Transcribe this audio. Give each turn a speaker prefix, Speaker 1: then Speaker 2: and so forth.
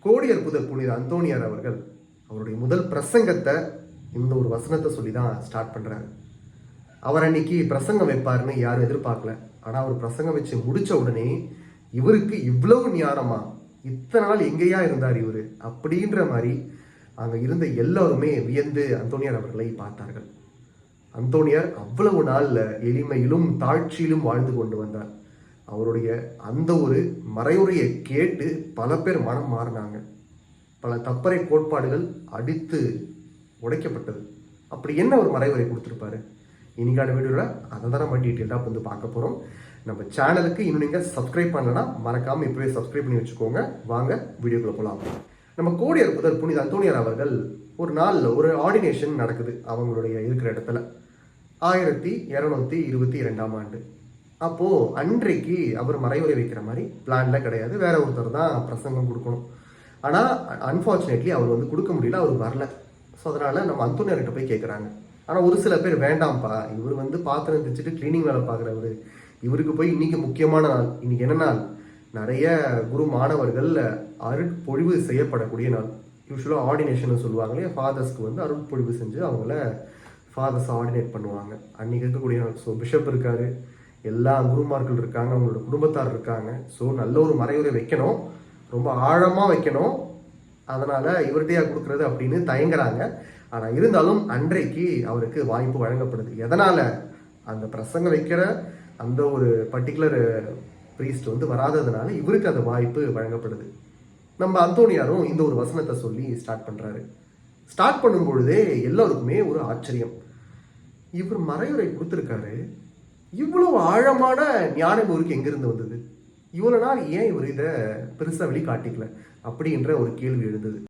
Speaker 1: கோடியர் புனித அந்தோணியார் அவர்கள் அவருடைய முதல் பிரசங்கத்தை இந்த ஒரு வசனத்தை சொல்லி தான் ஸ்டார்ட் பண்றாரு. அவர் அன்னைக்கு பிரசங்கம் வைப்பாருன்னு யாரும் எதிர்பார்க்கல. ஆனா அவர் பிரசங்கம் வச்சு முடிச்ச உடனே இவருக்கு இவ்வளவு ஞானமா, இத்தனை நாள் எங்கேயா இருந்தார் இவரு அப்படின்ற மாதிரி அங்க இருந்த எல்லாருமே வியந்து அந்தோணியார் அவர்களை பார்த்தார்கள். அந்தோணியார் அவ்வளவு நாள்ல எளிமையிலும் தாழ்ச்சியிலும் வாழ்ந்து கொண்டு வந்தார். அவருடைய அந்த ஒரு மறைவுரையை கேட்டு பல பேர் மனம் மாறினாங்க. பல தப்பறை கோட்பாடுகள் அடித்து உடைக்கப்பட்டது. அப்படி என்ன ஒரு மறைவுரை கொடுத்துருப்பாரு? இன்னைக்கான வீடியோவில் அதை தான் நம்ம டீட்டெயிலாக வந்து பார்க்க போகிறோம். நம்ம சேனலுக்கு இன்னும் நீங்கள் சப்ஸ்கிரைப் பண்ணலன்னா மறக்காமல் இப்போவே சப்ஸ்கிரைப் பண்ணி வச்சுக்கோங்க. வாங்க வீடியோக்குள்ள போகலாம். நம்ம கோடியர் புனித அந்தோணியார் அவர்கள் ஒரு நாளில் ஒரு ஆர்டினேஷன் நடக்குது அவங்களுடைய இருக்கிற இடத்துல 1222ஆம் ஆண்டு. அப்போது அன்றைக்கு அவர் மறைவுரை வைக்கிற மாதிரி பிளான்ல கிடையாது. வேற ஒருத்தர் தான் பிரசங்கம் கொடுக்கணும். ஆனால் அன்ஃபார்ச்சுனேட்லி அவர் வந்து கொடுக்க முடியல, அவர் வரல. ஸோ அதனால் நம்ம அந்தோணியார்கிட்ட போய் கேட்குறாங்க. ஆனால் ஒரு சில பேர் வேண்டாம்ப்பா, இவர் வந்து பாத்திரம் தைச்சிட்டு கிளீனிங் வேலை பார்க்குறவர், இவருக்கு போய் இன்னைக்கு முக்கியமான நாள். இன்னைக்கு என்ன நாள்? நிறைய குரு மாணவர்கள் அருட்பொழிவு செய்யப்படக்கூடிய நாள். யூஸ்வலாக ஆர்டினேஷன் சொல்லுவாங்க இல்லையா, ஃபாதர்ஸ்க்கு வந்து அருட்பொழிவு செஞ்சு அவங்கள ஃபாதர்ஸ் ஆர்டினேட் பண்ணுவாங்க. அன்னைக்கு இருக்கக்கூடிய நாள். ஸோ பிஷப் இருக்காரு, எல்லா குருமார்கள் இருக்காங்க, அவங்களோட குடும்பத்தார் இருக்காங்க. ஸோ நல்ல ஒரு மறைவுரை வைக்கணும், ரொம்ப ஆழமாக வைக்கணும். அதனால இவர்கிட்டயா கொடுக்குறது அப்படின்னு தயங்குறாங்க. ஆனால் இருந்தாலும் அன்றைக்கு அவருக்கு வாய்ப்பு வழங்கப்படுது. எதனால? அந்த பிரசங்கம் வைக்கிற அந்த ஒரு பர்டிகுலர் ப்ரீஸ்ட் வந்து வராததுனால இவருக்கு அந்த வாய்ப்பு வழங்கப்படுது. நம்ம அந்தோணியாரும் இந்த ஒரு வசனத்தை சொல்லி ஸ்டார்ட் பண்றாரு. ஸ்டார்ட் பண்ணும் பொழுதே எல்லாருக்குமே ஒரு ஆச்சரியம். இவர் மறைவுரை கொடுத்துருக்காரு, இவ்வளவு ஆழமான ஞானம் இவருக்கு எங்கிருந்து வந்தது? இவ்வளவு நாள் ஏன் இவர் இதை பெருசா வெளிக்காட்டிக்கல அப்படின்ற ஒரு கேள்வி எழுந்தது.